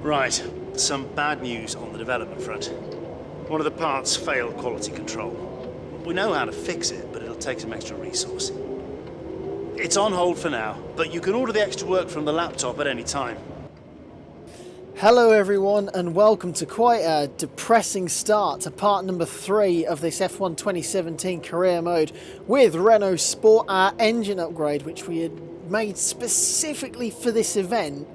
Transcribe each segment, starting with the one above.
Right, some bad news on the development front. One of the parts failed quality control. We know how to fix it, but it'll take some extra resource. It's on hold for now, but you can order the extra work from the laptop at any time. Hello everyone, and welcome to quite a depressing start to part number 3 of this F1 2017 career mode with Renault Sport. Our engine upgrade, which we had made specifically for this event,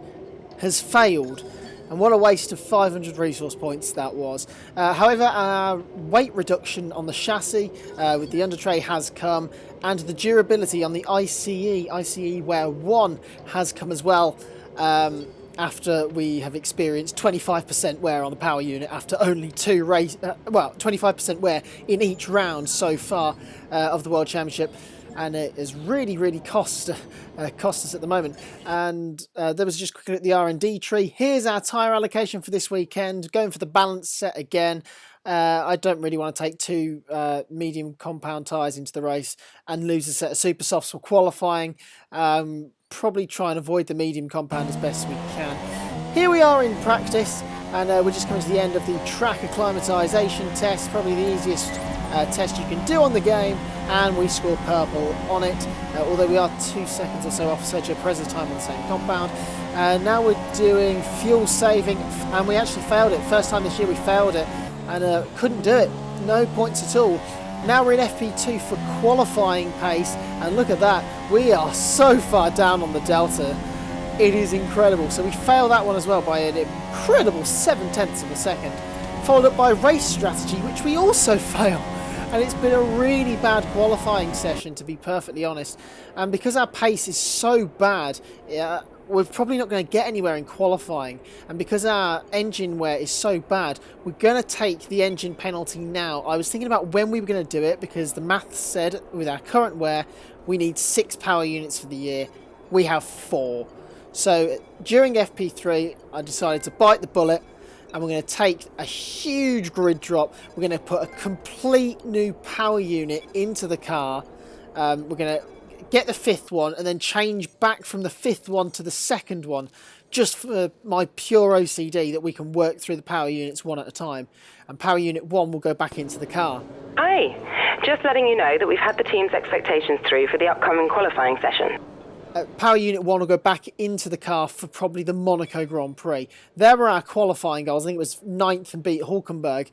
has failed. And what a waste of 500 resource points that was. However, our weight reduction on the chassis with the under tray has come, and the durability on the ICE Wear 1 has come as well. After we have experienced 25% wear on the power unit after only 25% wear in each round so far of the World Championship, and it has really cost us at the moment. And there was just quickly at the R&D tree. Here's our tyre allocation for this weekend, going for the balance set again. I don't really want to take two medium compound tyres into the race and lose a set of super softs for qualifying. Probably try and avoid the medium compound as best we can. Here we are in practice, and we're just coming to the end of the track acclimatisation test, probably the easiest test you can do on the game, and we score purple on it, although we are 2 seconds or so off Sergio Perez's time on the same compound. Now we're doing fuel saving, and we actually failed it. First time this year we failed it, and couldn't do it. No points at all. Now we're in FP2 for qualifying pace, and look at that, we are so far down on the delta. It is incredible. So we failed that one as well by an incredible 7/10 of a second, followed up by race strategy, which we also fail. And it's been a really bad qualifying session, to be perfectly honest. And because our pace is so bad, we're probably not going to get anywhere in qualifying. And because our engine wear is so bad, we're going to take the engine penalty now. I was thinking about when we were going to do it, because the maths said with our current wear we need 6 power units for the year. We have 4. So during FP3 I decided to bite the bullet, and we're going to take a huge grid drop. We're going to put a complete new power unit into the car. We're going to get the 5th one and then change back from the 5th one to the 2nd one, just for my pure OCD that we can work through the power units one at a time. And power unit 1 will go back into the car. Hi, just letting you know that we've had the team's expectations through for the upcoming qualifying session. Power unit 1 will go back into the car for probably the Monaco Grand Prix. There were our qualifying goals. I think it was 9th and beat Hulkenberg,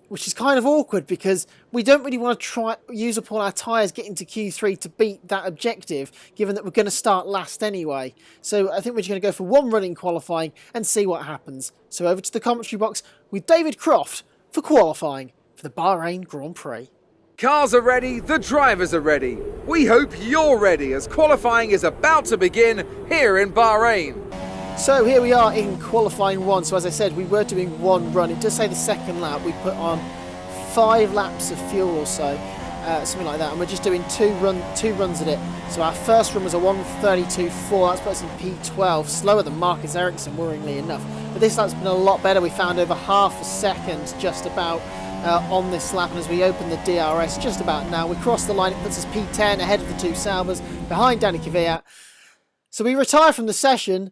which is kind of awkward because we don't really want to try use up all our tyres getting to Q3 to beat that objective, given that we're going to start last anyway. So I think we're just going to go for one run in qualifying and see what happens. So over to the commentary box with David Croft for qualifying for the Bahrain Grand Prix. Cars are ready, the drivers are ready. We hope you're ready as qualifying is about to begin here in Bahrain. So here we are in qualifying 1. So as I said, we were doing one run. It does say the 2nd lap. We put on 5 laps of fuel or so, something like that. And we're just doing two runs at it. So our first run was a 1:32.4. That's put us in P12, slower than Marcus Ericsson, worryingly enough. But this lap's been a lot better. We found over half a second just about on this lap, and as we open the DRS just about now, we cross the line. It puts us P10 ahead of the 2 Saubers, behind Danny Kvyat. So we retire from the session,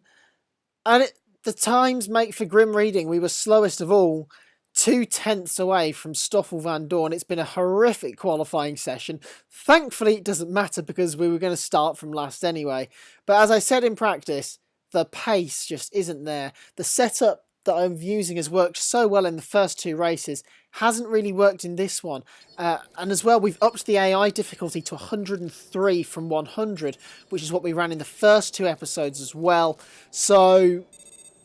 and the times make for grim reading. We were slowest of all, 2/10 away from Stoffel van Dorn. It's been a horrific qualifying session. Thankfully it doesn't matter, because we were going to start from last anyway. But as I said in practice, the pace just isn't there. The setup that I'm using has worked so well in the first 2 races, hasn't really worked in this one. And as well, we've upped the AI difficulty to 103 from 100, which is what we ran in the first 2 episodes as well. So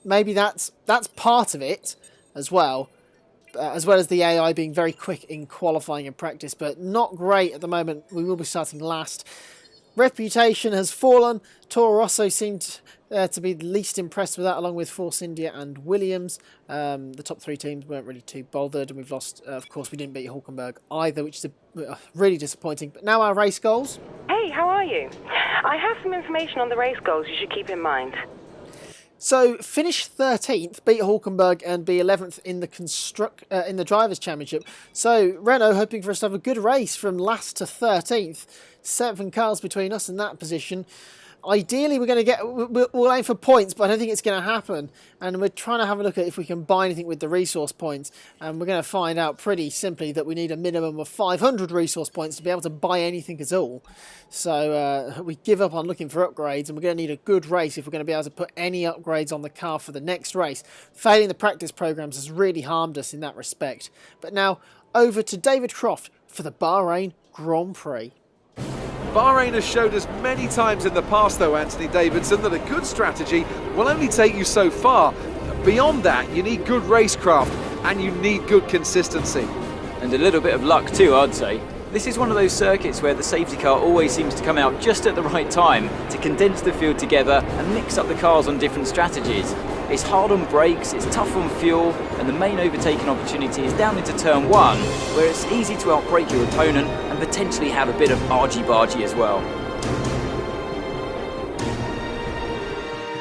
maybe that's part of it as well as the AI being very quick in qualifying and practice, but not great at the moment. We will be starting last. Reputation has fallen. Toro Rosso seemed to be the least impressed with that, along with Force India and Williams. The top 3 teams weren't really too bothered, and we've lost, of course, we didn't beat Hulkenberg either, which is really disappointing. But now our race goals. Hey, how are you? I have some information on the race goals you should keep in mind. So finish 13th, beat Hulkenberg, and be 11th in the Drivers' Championship. So Renault hoping for us to have a good race from last to 13th. 7 cars between us in that position. Ideally, we're going to get, we'll aim for points, but I don't think it's going to happen. And we're trying to have a look at if we can buy anything with the resource points. And we're going to find out pretty simply that we need a minimum of 500 resource points to be able to buy anything at all. So we give up on looking for upgrades, and we're going to need a good race if we're going to be able to put any upgrades on the car for the next race. Failing the practice programs has really harmed us in that respect. But now, over to David Croft for the Bahrain Grand Prix. Bahrain has showed us many times in the past, though, Anthony Davidson, that a good strategy will only take you so far. Beyond that, you need good racecraft and you need good consistency. And a little bit of luck too, I'd say. This is one of those circuits where the safety car always seems to come out just at the right time to condense the field together and mix up the cars on different strategies. It's hard on brakes, it's tough on fuel, and the main overtaking opportunity is down into turn 1, where it's easy to outbrake your opponent and potentially have a bit of argy-bargy as well.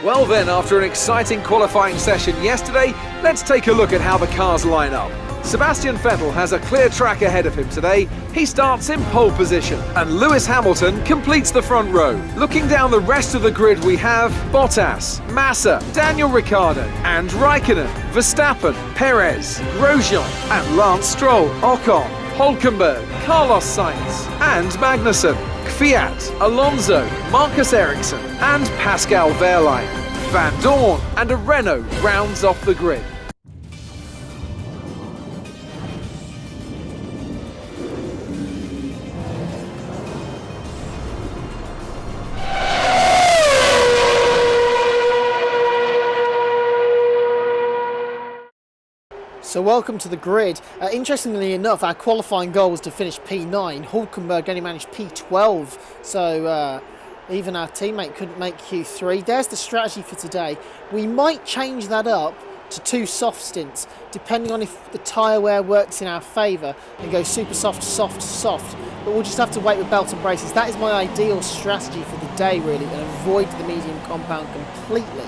Well then, after an exciting qualifying session yesterday, let's take a look at how the cars line up. Sebastian Vettel has a clear track ahead of him today. He starts in pole position, and Lewis Hamilton completes the front row. Looking down the rest of the grid, we have Bottas, Massa, Daniel Ricciardo, and Raikkonen, Verstappen, Perez, Grosjean, and Lance Stroll, Ocon, Hülkenberg, Carlos Sainz, and Magnussen, Kvyat, Alonso, Marcus Ericsson, and Pascal Wehrlein. Van Dorn and a Renault rounds off the grid. So welcome to the grid. Interestingly enough, our qualifying goal was to finish P9. Hülkenberg only managed P12, so even our teammate couldn't make Q3. There's the strategy for today. We might change that up to 2 soft stints, depending on if the tyre wear works in our favour, and go super soft, soft, soft. But we'll just have to wait with belt and braces. That is my ideal strategy for the day, really, and avoid the medium compound completely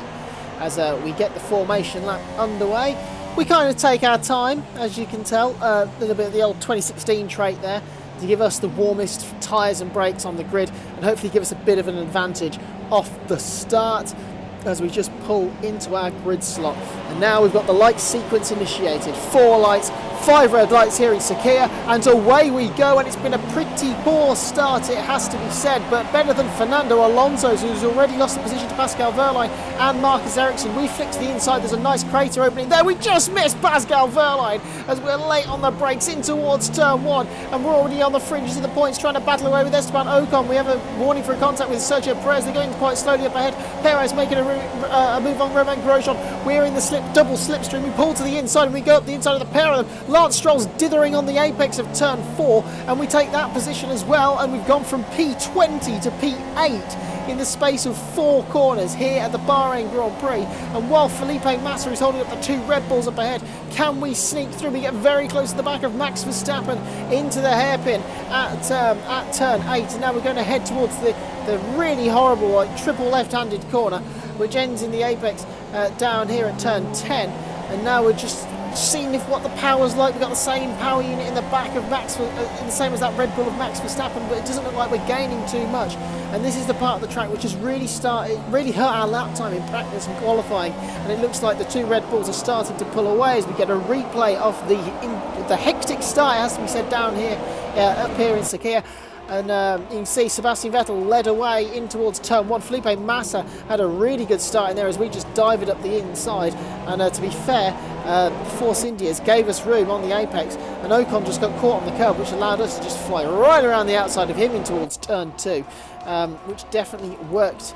as we get the formation lap underway. We kind of take our time, as you can tell, a little bit of the old 2016 trait there, to give us the warmest tyres and brakes on the grid, and hopefully give us a bit of an advantage off the start as we just pull into our grid slot. And now we've got the light sequence initiated. 4 lights, 5 red lights here in Sakhir, and away we go. And it's been a pretty poor start, it has to be said, but better than Fernando Alonso's, who's already lost the position to Pascal Wehrlein and Marcus Ericsson. We flick to the inside, there's a nice crater opening there. We just missed Pascal Wehrlein as we're late on the brakes in towards turn 1, and we're already on the fringes of the points trying to battle away with Esteban Ocon. We have a warning for a contact with Sergio Perez. They're going quite slowly up ahead. Perez making a move on Romain Grosjean. We're in the double slipstream. We pull to the inside and we go up the inside of the pair of them. Lance Stroll's dithering on the apex of turn 4, and we take that position as well, and we've gone from P20 to P8 in the space of 4 corners here at the Bahrain Grand Prix. And while Felipe Massa is holding up the 2 Red Bulls up ahead, can we sneak through? We get very close to the back of Max Verstappen into the hairpin at turn 8, and now we're going to head towards the really horrible triple left-handed corner, which ends in the apex down here at turn 10. And now we're just seeing what the power's like. We've got the same power unit in the back of Max, the same as that Red Bull of Max Verstappen, but it doesn't look like we're gaining too much. And this is the part of the track which has really hurt our lap time in practice and qualifying. And it looks like the 2 Red Bulls are starting to pull away as we get a replay of the hectic start, it has to be said, down here, up here in Sakhir. And you can see Sebastian Vettel led away in towards turn 1. Felipe Massa had a really good start in there as we just dived up the inside. And to be fair, Force Indias gave us room on the apex, and Ocon just got caught on the curb, which allowed us to just fly right around the outside of him in towards turn 2, which definitely worked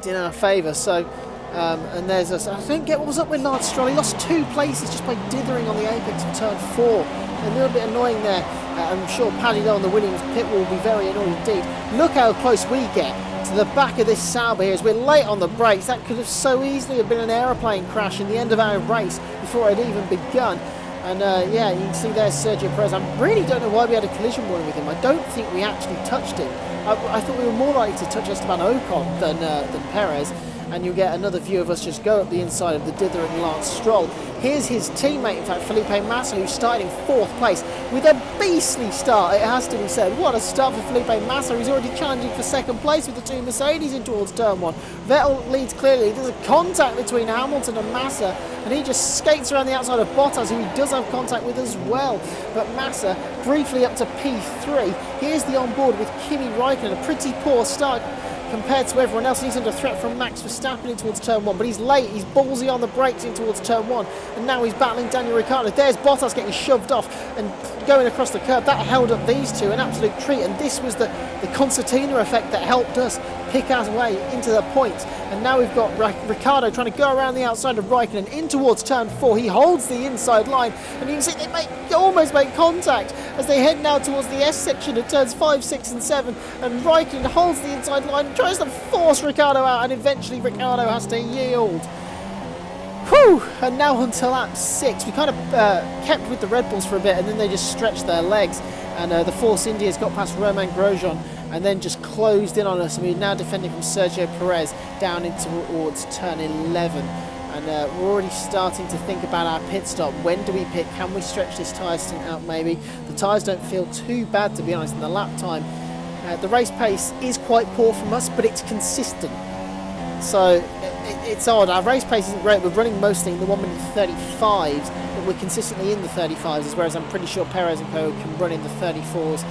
in our favour. So. And there's us. I don't get what was up with Lance Stroll. He lost 2 places just by dithering on the apex of turn 4. A little bit annoying there. I'm sure Paddy Lowe on the Williams pit will be very annoyed indeed. Look how close we get to the back of this Sauber here as we're late on the brakes. That could have so easily have been an aeroplane crash in the end of our race before it had even begun. And yeah, you can see there's Sergio Perez. I really don't know why we had a collision warning with him. I don't think we actually touched him. I thought we were more likely to touch Esteban Ocon than Perez. and you'll get another view of us just go up the inside of the dithering Lance Stroll. Here's his teammate, in fact, Felipe Massa, who started in 4th place with a beastly start, it has to be said. What a start for Felipe Massa. He's already challenging for 2nd place with the 2 Mercedes in towards turn 1. Vettel leads clearly. There's a contact between Hamilton and Massa, and he just skates around the outside of Bottas, who he does have contact with as well. But Massa briefly up to P3. Here's the onboard with Kimi Räikkönen, a pretty poor start compared to everyone else. He's under threat from Max Verstappen in towards turn 1, but he's late, he's ballsy on the brakes in towards turn 1, and now he's battling Daniel Ricciardo. There's Bottas getting shoved off and going across the curb. That held up these two, an absolute treat, and this was the concertina effect that helped us pick our way into the points. And now we've got Ricciardo trying to go around the outside of Raikkonen in towards turn 4. He holds the inside line, and you can see they almost make contact as they head now towards the S section at turns 5, 6 and 7, and Raikkonen holds the inside line and tries to force Ricciardo out, and eventually Ricciardo has to yield. Whew! And now onto lap 6. We kind of kept with the Red Bulls for a bit, and then they just stretched their legs, and the Force India's got past Romain Grosjean and then just closed in on us, and we're now defending from Sergio Perez down in towards turn 11. And we're already starting to think about our pit stop. When do we pit? Can we stretch this tyre stint out maybe? The tyres don't feel too bad, to be honest, in the lap time. The race pace is quite poor from us, but it's consistent. So it's odd. Our race pace isn't great. We're running mostly in the 1 minute 35s, but we're consistently in the 35s, whereas I'm pretty sure Perez and co can run in the 34s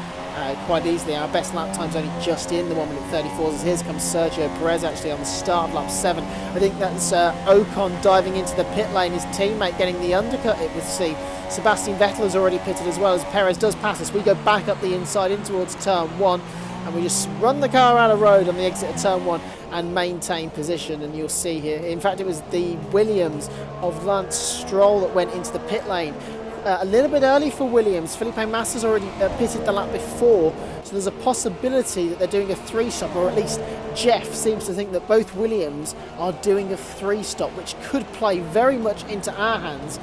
quite easily. Our best lap time's only just in the 1 minute 34s, as here comes Sergio Perez actually on the start of lap 7. I think that's Ocon diving into the pit lane, his teammate getting the undercut, it would seem. Sebastian Vettel has already pitted as well, as Perez does pass us. We go back up the inside in towards turn 1, and we just run the car around the road on the exit of turn 1 and maintain position. And you'll see here, in fact it was the Williams of Lance Stroll that went into the pit lane a little bit early for Williams. Felipe Massa's already pitted the lap before, so there's a possibility that they're doing a 3-stop, or at least Jeff seems to think that both Williams are doing a 3-stop, which could play very much into our hands,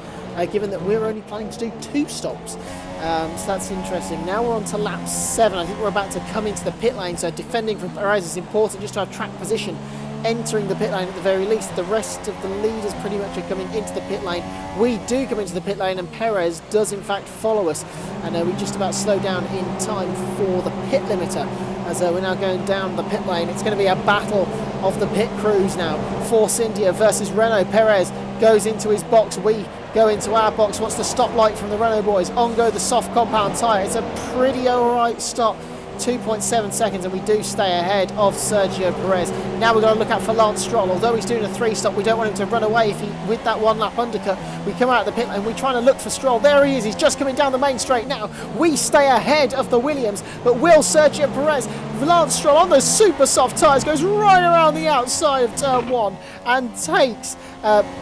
given that we're only planning to do 2 stops. So that's interesting. Now we're on to lap 7. I think we're about to come into the pit lane, so defending from Perez is important just to have track position entering the pit lane at the very least. The rest of the leaders pretty much are coming into the pit lane. We do come into the pit lane, and Perez does in fact follow us, and we just about slow down in time for the pit limiter as we're now going down the pit lane. It's going to be a battle of the pit crews now. Force India versus Renault. Perez goes into his box, we go into our box. What's the stop light from the Renault boys? On go the soft compound tyre. It's a pretty alright stop, 2.7 seconds, and we do stay ahead of Sergio Perez. Now we've got to look out for Lance Stroll. Although he's doing a 3-stop, we don't want him to run away if he, with that 1-lap undercut. We come out of the pit lane, we're trying to look for Stroll. There he is, he's just coming down the main straight now. We stay ahead of the Williams, but will Sergio Perez? Lance Stroll on those super soft tyres goes right around the outside of turn 1 and takes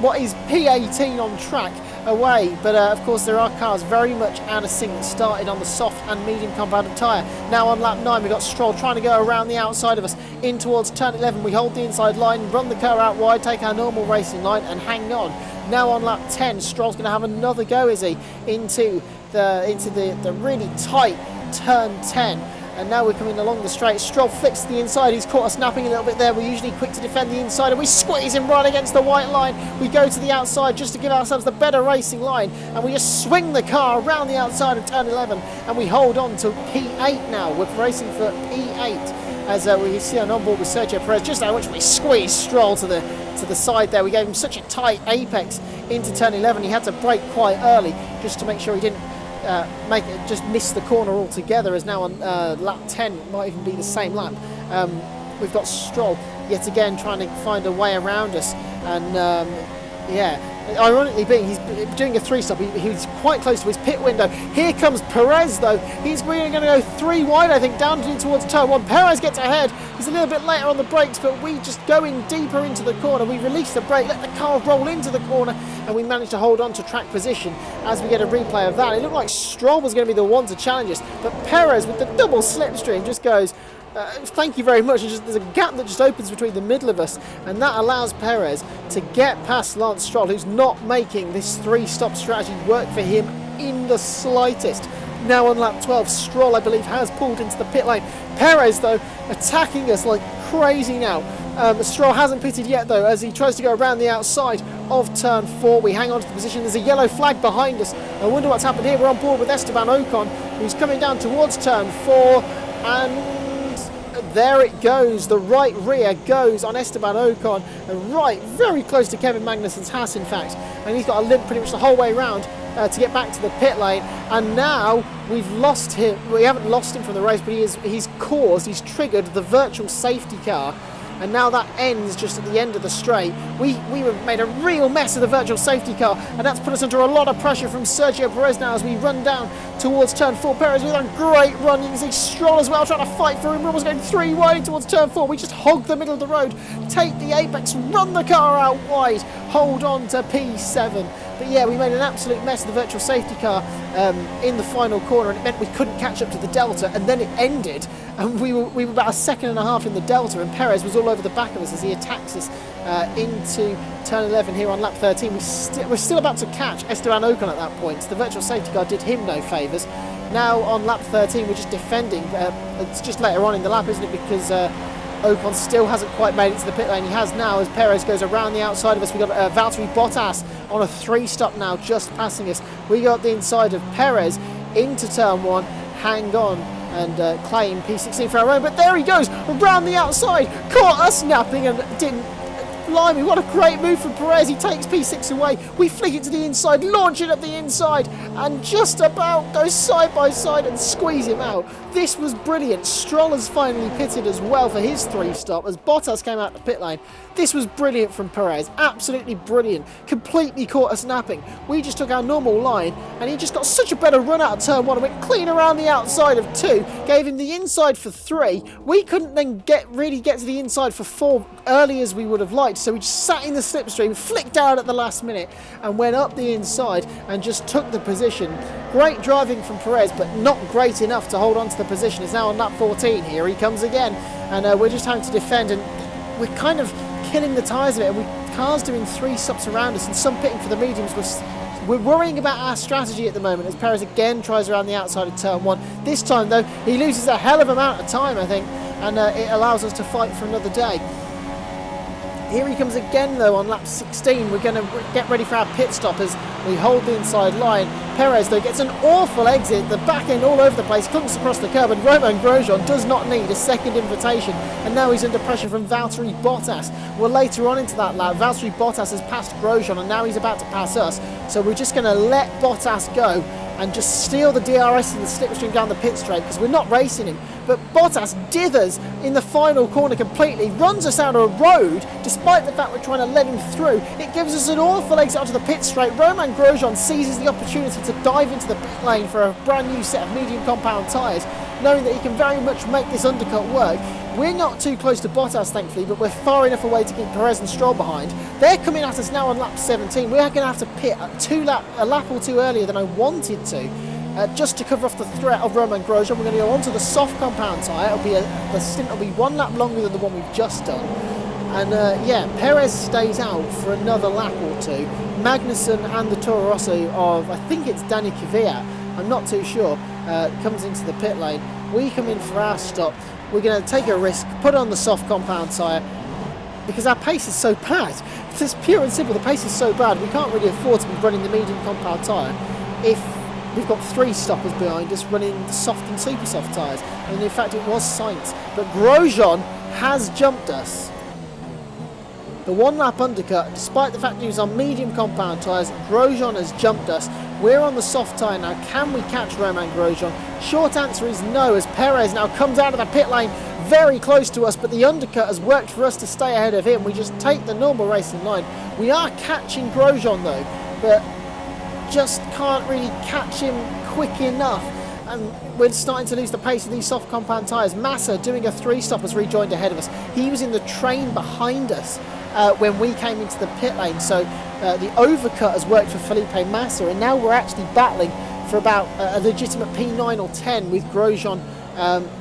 what is P18 on track away. But of course there are cars very much out of sync that started on the soft and medium compounded tyre. Now on lap 9 we've got Stroll trying to go around the outside of us in towards turn 11. We hold the inside line, run the car out wide, take our normal racing line and hang on. Now on lap 10 Stroll's going to have another go, is he, into the really tight turn 10. And now we're coming along the straight. Stroll flicks to the inside. He's caught us napping a little bit there. We're usually quick to defend the inside, and we squeeze him right against the white line. We go to the outside just to give ourselves the better racing line, and we just swing the car around the outside of turn 11, and we hold on to P8 now. We're racing for P8 as we see on board with Sergio Perez, just how much we squeeze Stroll to the side there. We gave him such a tight apex into turn 11. He had to brake quite early just to make sure he didn't just miss the corner altogether, as now on lap 10 it might even be the same lap. We've got Stroll yet again trying to find a way around us, and ironically being he's doing a 3-stop, he's quite close to his pit window. Here comes Perez though. He's really going to go 3 wide, I think, down towards turn 1. Perez gets ahead. He's a little bit later on the brakes, but we just go in deeper into the corner. We release the brake, let the car roll into the corner, and we manage to hold on to track position as we get a replay of that. It looked like Stroll was going to be the one to challenge us, but Perez with the double slipstream just goes, thank you very much. There's a gap that just opens between the middle of us, and that allows Perez to get past Lance Stroll, who's not making this 3-stop strategy work for him in the slightest. Now on lap 12, Stroll, I believe, has pulled into the pit lane. Perez, though, attacking us like crazy now. Stroll hasn't pitted yet though, as he tries to go around the outside of turn 4. We hang on to the position. There's a yellow flag behind us. I wonder what's happened here. We're on board with Esteban Ocon, who's coming down towards turn 4, and there it goes. The right rear goes on Esteban Ocon, and right very close to Kevin Magnussen's Haas, in fact, and he's got a limp pretty much the whole way round to get back to the pit lane. And now we've lost him. We haven't lost him from the race, but he's triggered the virtual safety car, and now that ends just at the end of the straight. We made a real mess of the virtual safety car, and that's put us under a lot of pressure from Sergio Perez now as we run down towards turn 4. Perez with a great run. You can see Stroll as well trying to fight for him. We're almost going 3 wide towards turn 4. We just hog the middle of the road, take the apex, run the car out wide, hold on to P7. But yeah, we made an absolute mess of the virtual safety car in the final corner, and it meant we couldn't catch up to the Delta, and then it ended, and we were about a second and a half in the Delta, and Perez was all over the back of us as he attacks us into turn 11 here on lap 13. We're still about to catch Esteban Ocon at that point, so the virtual safety car did him no favours. Now on lap 13 we're just defending. It's just later on in the lap, isn't it, because Ocon still hasn't quite made it to the pit lane. He has now, as Perez goes around the outside of us. We've got Valtteri Bottas on a 3-stop now, just passing us. We got the inside of Perez into turn 1, hang on and claim P16 for our own. But there he goes, around the outside, caught us napping and didn't. Blimey, what a great move from Perez. He takes P6 away. We flick it to the inside, launch it up the inside, and just about go side by side and squeeze him out. This was brilliant. Stroll has finally pitted as well for his 3-stop as Bottas came out the pit lane. This was brilliant from Perez. Absolutely brilliant. Completely caught us napping. We just took our normal line, and he just got such a better run out of turn 1 and went clean around the outside of 2. Gave him the inside for 3. We couldn't then really get to the inside for 4 early as we would have liked. So we just sat in the slipstream, flicked out at the last minute, and went up the inside and just took the position. Great driving from Perez, but not great enough to hold on to the position. It's now on lap 14. Here he comes again, and we're just having to defend, and we're kind of killing the tyres of it. And cars doing 3 stops around us, and some pitting for the mediums. We're worrying about our strategy at the moment as Perez again tries around the outside of turn 1. This time though, he loses a hell of amount of time, I think, and it allows us to fight for another day. Here he comes again though on lap 16. We're going to get ready for our pit stop as we hold the inside line. Perez though gets an awful exit, the back end all over the place, clunks across the curb, and Romain Grosjean does not need a second invitation, and now he's under pressure from Valtteri Bottas. Well, later on into that lap, Valtteri Bottas has passed Grosjean, and now he's about to pass us, so we're just going to let Bottas go and just steal the DRS in the slipstream down the pit straight because we're not racing him. But Bottas dithers in the final corner completely, runs us out of a road despite the fact we're trying to let him through. It gives us an awful exit onto the pit straight. Romain Grosjean seizes the opportunity to dive into the pit lane for a brand new set of medium compound tyres, knowing that he can very much make this undercut work. We're not too close to Bottas, thankfully, but we're far enough away to keep Perez and Stroll behind. They're coming at us now on lap 17. We're going to have to pit a lap or 2 earlier than I wanted to, just to cover off the threat of Romain Grosjean. We're going to go onto the soft compound tyre. The stint will be 1 lap longer than the one we've just done. And yeah, Perez stays out for another lap or 2. Magnussen and the Toro Rosso of, I think it's Danny Kvyat, I'm not too sure, comes into the pit lane. We come in for our stop. We're going to take a risk, put on the soft compound tyre, because our pace is so bad. It's just pure and simple, the pace is so bad, we can't really afford to be running the medium compound tyre if we've got 3 stoppers behind us running the soft and super soft tyres. And in fact it was Sainz, but Grosjean has jumped us. The 1 lap undercut, despite the fact he was on medium compound tyres, Grosjean has jumped us. We're on the soft tyre now. Can we catch Romain Grosjean? Short answer is no, as Perez now comes out of the pit lane very close to us, but the undercut has worked for us to stay ahead of him. We just take the normal racing line. We are catching Grosjean though, but just can't really catch him quick enough. And we're starting to lose the pace of these soft compound tyres. Massa, doing a 3-stop, has rejoined ahead of us. He was in the train behind us when we came into the pit lane, so the overcut has worked for Felipe Massa, and now we're actually battling for about a legitimate P9 or 10 with Grosjean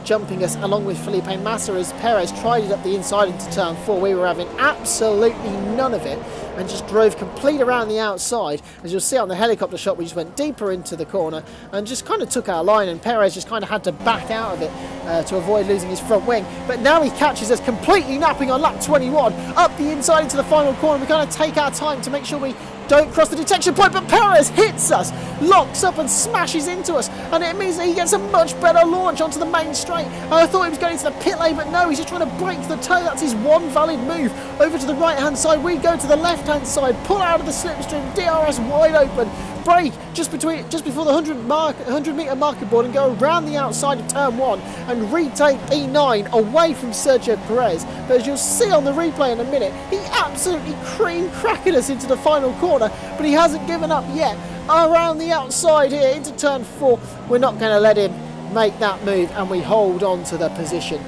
jumping us along with Felipe Massa as Perez tried it up the inside into turn 4. We were having absolutely none of it, and just drove complete around the outside. As you'll see on the helicopter shot, we just went deeper into the corner and just kind of took our line, and Perez just kind of had to back out of it to avoid losing his front wing. But now he catches us completely napping on lap 21 up the inside into the final corner. We kind of take our time to make sure we don't cross the detection point, but Perez hits us, locks up and smashes into us, and it means that he gets a much better launch onto the main straight. I thought he was going into the pit lane, but no, he's just trying to break the toe. That's his one valid move. Over to the right hand side, we go to the left hand side, pull out of the slipstream, DRS wide open, brake just before the 100 metre marker board and go around the outside of turn 1 and retake P9 away from Sergio Perez. But as you'll see on the replay in a minute, he absolutely cream crackered us into the final corner, but he hasn't given up yet. Around the outside here into turn 4, we're not going to let him make that move, and we hold on to the position.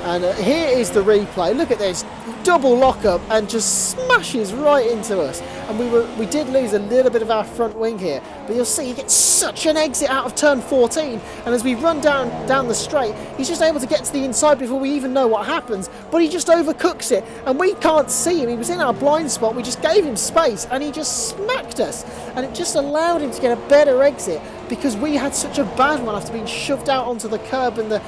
And here is the replay. Look at this, double lockup and just smashes right into us. And we did lose a little bit of our front wing here, but you'll see he gets such an exit out of turn 14, and as we run down the straight, he's just able to get to the inside before we even know what happens, but he just overcooks it, and we can't see him. He was in our blind spot, we just gave him space, and he just smacked us, and it just allowed him to get a better exit, because we had such a bad one after being shoved out onto the curb and the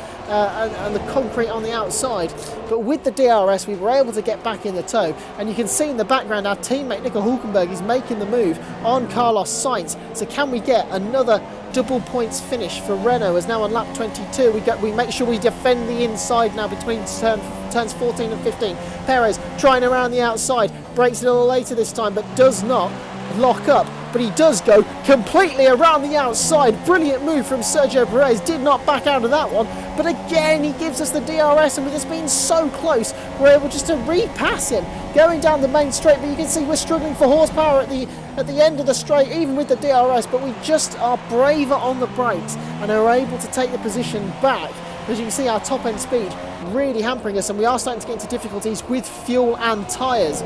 concrete on the outside. But with the DRS, we were able to get back in the tow, and you can see in the background our teammate Nico Hulkenberg is making the move on Carlos Sainz. So can we get another double points finish for Renault? As now on lap 22 we make sure we defend the inside now between turns 14 and 15. Perez trying around the outside, brakes a little later this time, but does not lock up, but he does go completely around the outside. Brilliant move from Sergio Perez, did not back out of that one, but again he gives us the DRS, and with us being so close, we're able just to repass him going down the main straight. But you can see we're struggling for horsepower at the end of the straight, even with the DRS, but we just are braver on the brakes and are able to take the position back. As you can see, our top end speed really hampering us, and we are starting to get into difficulties with fuel and tyres.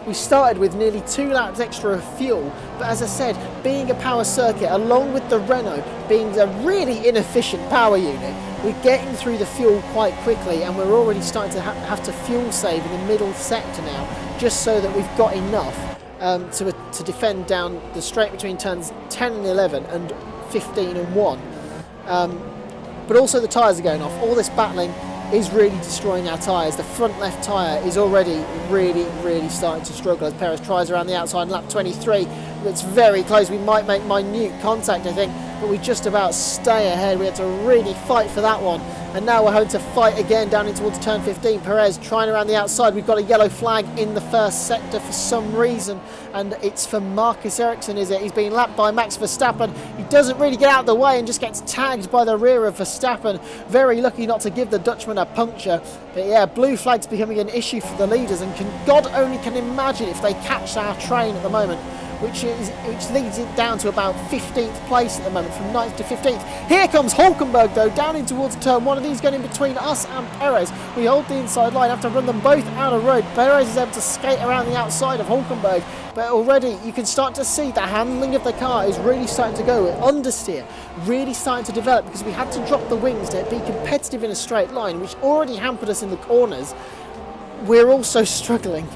We started with nearly 2 laps extra of fuel, but as I said, being a power circuit, along with the Renault being a really inefficient power unit, we're getting through the fuel quite quickly, and we're already starting to have to fuel save in the middle sector now, just so that we've got enough to defend down the straight between turns 10 and 11 and 15 and 1. But also the tyres are going off. All this battling is really destroying our tyres. The front left tyre is already really starting to struggle as Perez tries around the outside in lap 23. It's very close. We might make minute contact, I think, but we just about stay ahead. We had to really fight for that one, and now we're having to fight again down in towards turn 15. Perez trying around the outside. We've got a yellow flag in the first sector for some reason, and it's for Marcus Ericsson, is it? He's being lapped by Max Verstappen. He doesn't really get out of the way and just gets tagged by the rear of Verstappen. Very lucky not to give the Dutchman a puncture. But yeah, blue flag's becoming an issue for the leaders, and God only can imagine if they catch our train at the moment, which leads it down to about 15th place at the moment, from 9th to 15th. Here comes Hulkenberg though, down in towards turn 1 of these, going in between us and Perez. We hold the inside line, have to run them both out of road. Perez is able to skate around the outside of Hulkenberg, but already you can start to see the handling of the car is really starting to go. Understeer really starting to develop, because we had to drop the wings to be competitive in a straight line, which already hampered us in the corners. We're also struggling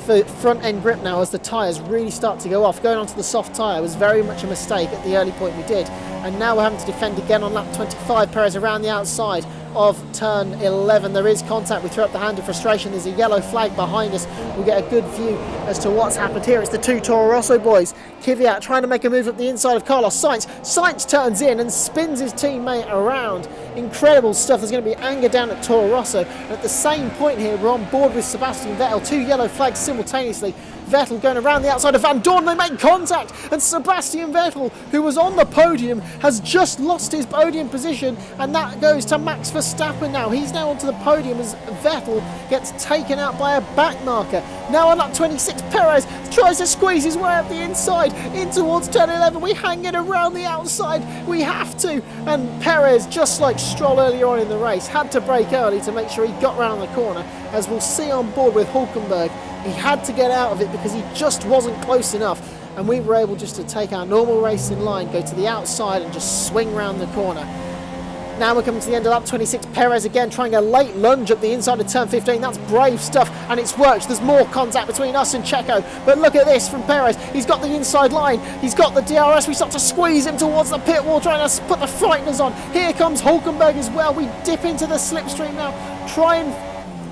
for front end grip now as the tyres really start to go off. Going onto the soft tyre was very much a mistake at the early point we did, and now we're having to defend again on lap 25. Perez around the outside of turn 11. There is contact. We throw up the hand of frustration. There's a yellow flag behind us. We'll get a good view as to what's happened here. It's the two Toro Rosso boys. Kvyat trying to make a move up the inside of Carlos Sainz. Sainz turns in and spins his teammate around. Incredible stuff. There's going to be anger down at Toro Rosso. And at the same point here, we're on board with Sebastian Vettel. 2 yellow flags simultaneously. Vettel going around the outside of Van Dorn. They make contact, and Sebastian Vettel, who was on the podium, has just lost his podium position, and that goes to Max Verstappen now. He's now onto the podium as Vettel gets taken out by a back marker. Now on lap 26, Perez tries to squeeze his way up the inside in towards turn 11. We hang it around the outside. We have to, and Perez, just like Stroll earlier on in the race, had to brake early to make sure he got round the corner. As we'll see on board with Hulkenberg, he had to get out of it because he just wasn't close enough, and we were able just to take our normal racing line, go to the outside and just swing round the corner. Now we're coming to the end of lap 26. Perez again trying a late lunge up the inside of turn 15. That's brave stuff, and it's worked. There's more contact between us and Checo, but look at this from Perez. He's got the inside line. He's got the DRS. We start to squeeze him towards the pit wall, trying to put the frighteners on. Here comes Hulkenberg as well. We dip into the slipstream now. Try and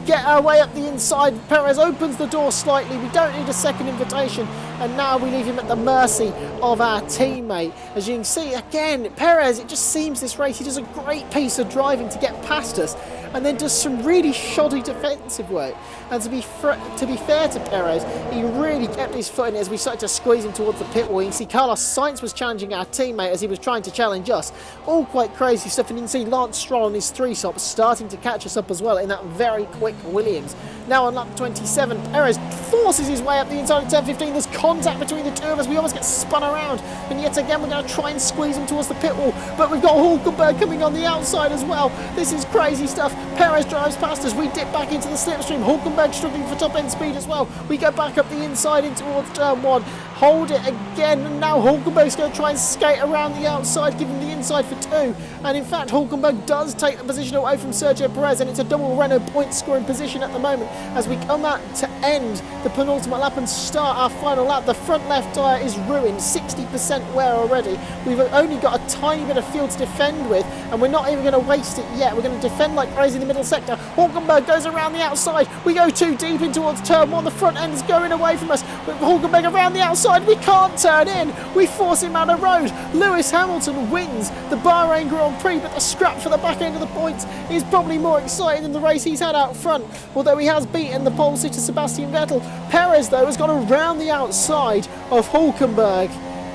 get our way up the inside. Perez opens the door slightly. We don't need a second invitation, and now we leave him at the mercy of our teammate. As you can see, again, Perez, it just seems this race, he does a great piece of driving to get past us, and then does some really shoddy defensive work. And to be fair to Perez, he really kept his foot in it as we started to squeeze him towards the pit wall. You can see Carlos Sainz was challenging our teammate as he was trying to challenge us. All quite crazy stuff, and you can see Lance Stroll on his 3-stop starting to catch us up as well in that very quick Williams. Now on lap 27, Perez forces his way up the inside of turn 15. There's contact between the two of us. We almost get spun around, and yet again we're going to try and squeeze him towards the pit wall, but we've got Hulkenberg coming on the outside as well. This is crazy stuff. Perez drives past us. We dip back into the slipstream. Hulkenberg struggling for top end speed as well. We go back up the inside in towards turn 1. Hold it again, and now Hulkenberg's going to try and skate around the outside, give him the inside for 2. And in fact, Hulkenberg does take the position away from Sergio Perez, and it's a double Renault point scoring position at the moment as we come out to end the penultimate lap and start our final lap. The front left tyre is ruined, 60% wear already. We've only got a tiny bit of fuel to defend with, and we're not even going to waste it yet. We're going to defend like crazy in the middle sector. Hulkenberg goes around the outside. We go too deep in towards turn 1. The front end is going away from us. With Hulkenberg around the outside, we can't turn in. We force him out of road. Lewis Hamilton wins the Bahrain Grand Prix, but the scrap for the back end of the points is probably more exciting than the race he's had out front, although he has beaten the pole sitter Sebastian Vettel. Perez, though, has gone around the outside of Hulkenberg,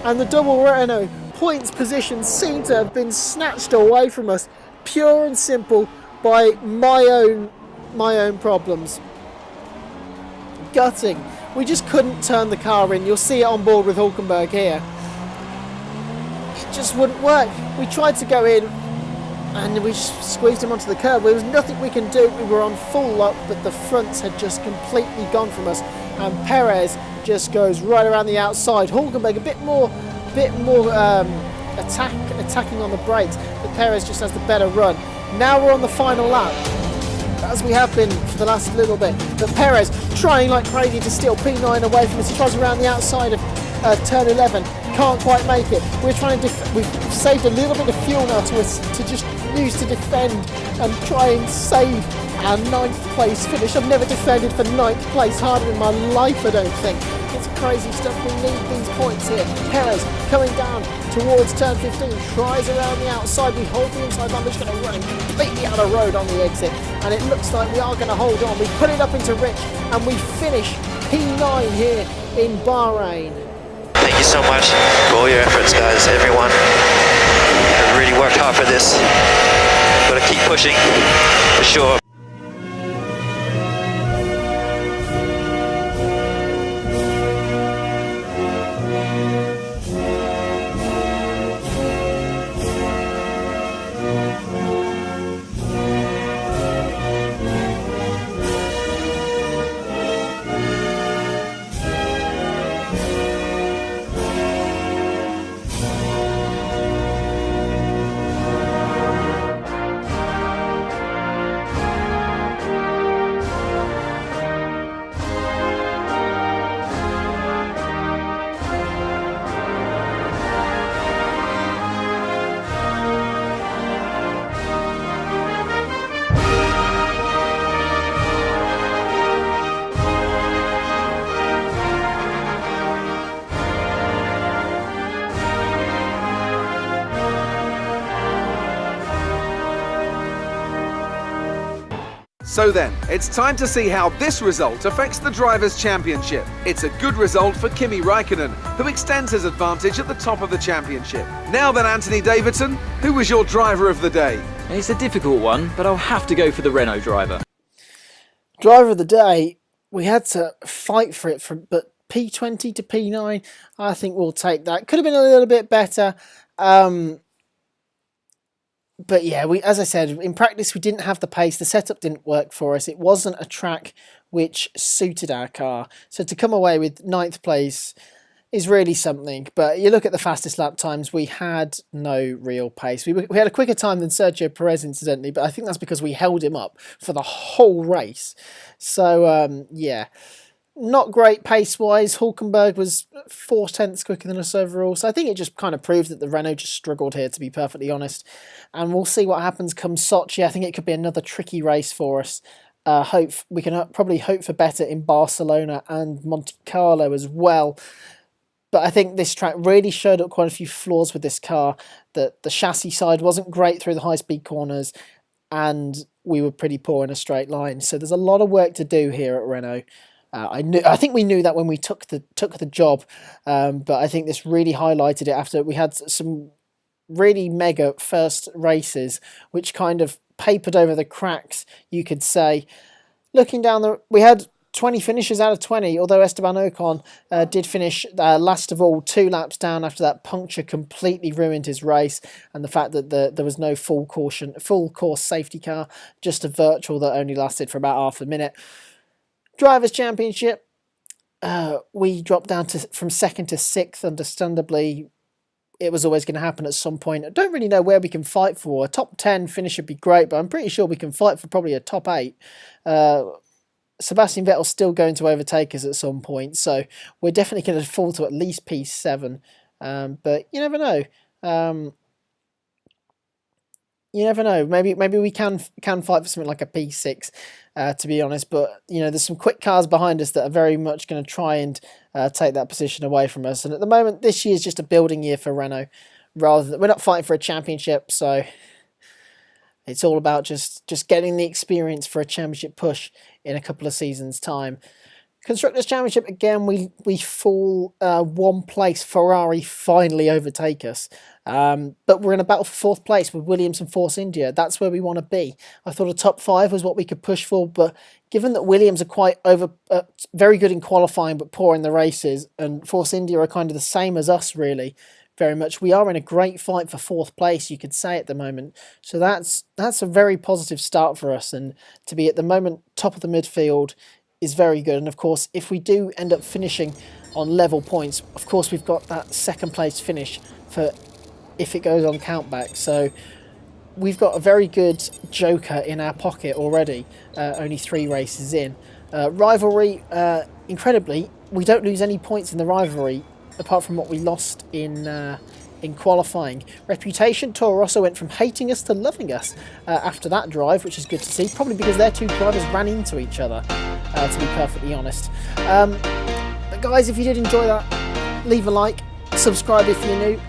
and the double Renault points positions seem to have been snatched away from us, pure and simple, by my own problems. Gutting. We just couldn't turn the car in. You'll see it on board with Hulkenberg here. It just wouldn't work. We tried to go in and we squeezed him onto the curb. There was nothing we can do. We were on full lock, but the fronts had just completely gone from us, and Perez just goes right around the outside. Hulkenberg a bit more attacking on the brakes, but Perez just has the better run. Now we're on the final lap, as we have been for the last little bit, but Perez trying like crazy to steal P9 away from us. He tries around the outside of turn 11, can't quite make it. We're trying to we've saved a little bit of fuel now to just use to defend and try and save our 9th place finish. I've never defended for 9th place harder in my life, I don't think. It's crazy stuff. We need these points here. Perez coming down towards turn 15, tries around the outside. We hold the inside line. We're just going to run him completely out of road on the exit, and it looks like we are going to hold on. We put it up into Rich, and we finish P9 here in Bahrain. Thank you so much for all your efforts, guys. Everyone has really worked hard for this. Got to keep pushing for sure. So then, it's time to see how this result affects the Drivers' Championship. It's a good result for Kimi Räikkönen, who extends his advantage at the top of the championship. Now then, Anthony Davidson, who was your driver of the day? It's a difficult one, but I'll have to go for the Renault driver. Driver of the day, we had to fight for it, but P20 to P9, I think we'll take that. Could have been a little bit better. But yeah, as I said, in practice we didn't have the pace. The setup didn't work for us. It wasn't a track which suited our car. So to come away with 9th place, is really something. But you look at the fastest lap times, we had no real pace. We had a quicker time than Sergio Perez, incidentally, but I think that's because we held him up for the whole race. So, yeah, not great pace-wise. Hulkenberg was 4/10 quicker than us overall. So I think it just kind of proved that the Renault just struggled here, to be perfectly honest. And we'll see what happens come Sochi. I think it could be another tricky race for us. We can probably hope for better in Barcelona and Monte Carlo as well. But I think this track really showed up quite a few flaws with this car. That the chassis side wasn't great through the high-speed corners, and we were pretty poor in a straight line. So there's a lot of work to do here at Renault. I think we knew that when we took the job, but I think this really highlighted it after we had some really mega first races, which kind of papered over the cracks, you could say. Looking down we had 20 finishes out of 20, although Esteban Ocon did finish last of all, 2 laps down after that puncture completely ruined his race, and the fact that there was no full course safety car, just a virtual that only lasted for about half a minute. Drivers' Championship, we dropped down from 2nd to 6th, understandably. It was always going to happen at some point. I don't really know where we can fight for. A top 10 finish would be great, but I'm pretty sure we can fight for probably a top 8. Sebastian Vettel's still going to overtake us at some point, so we're definitely going to fall to at least P7. But you never know. You never know. Maybe we can fight for something like a P6, to be honest. But you know, there's some quick cars behind us that are very much going to try and take that position away from us. And at the moment, this year is just a building year for Renault. We're not fighting for a championship, so it's all about just getting the experience for a championship push in a couple of seasons' time. Constructors' Championship, again, we fall 1 place. Ferrari finally overtake us. But we're in a battle for 4th place with Williams and Force India. That's where we want to be. I thought a top 5 was what we could push for, but given that Williams are very good in qualifying but poor in the races, and Force India are kind of the same as us, really, very much, we are in a great fight for 4th place, you could say, at the moment. So that's a very positive start for us, and to be at the moment top of the midfield is very good. And of course, if we do end up finishing on level points, of course we've got that 2nd place finish for if it goes on countback. So we've got a very good joker in our pocket already, only 3 races in. Rivalry, incredibly, we don't lose any points in the rivalry apart from what we lost in qualifying. Reputation, Toro Rosso went from hating us to loving us after that drive, which is good to see, probably because their 2 drivers ran into each other, to be perfectly honest. But guys, if you did enjoy that, leave a like, subscribe if you're new,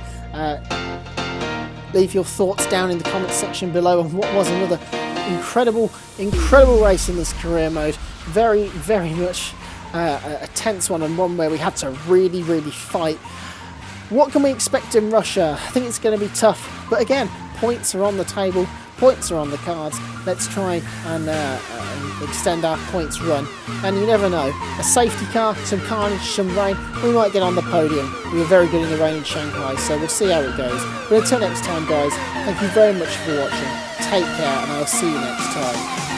leave your thoughts down in the comments section below on what was another incredible race in this career mode. Very, very much a tense one, and one where we had to really fight. What can we expect in Russia? I think it's going to be tough, but again, points are on the table, points are on the cards. Let's try and extend our points run. And you never know, a safety car, some carnage, some rain, we might get on the podium. We were very good in the rain in Shanghai, so we'll see how it goes. But until next time, guys, thank you very much for watching. Take care, and I'll see you next time.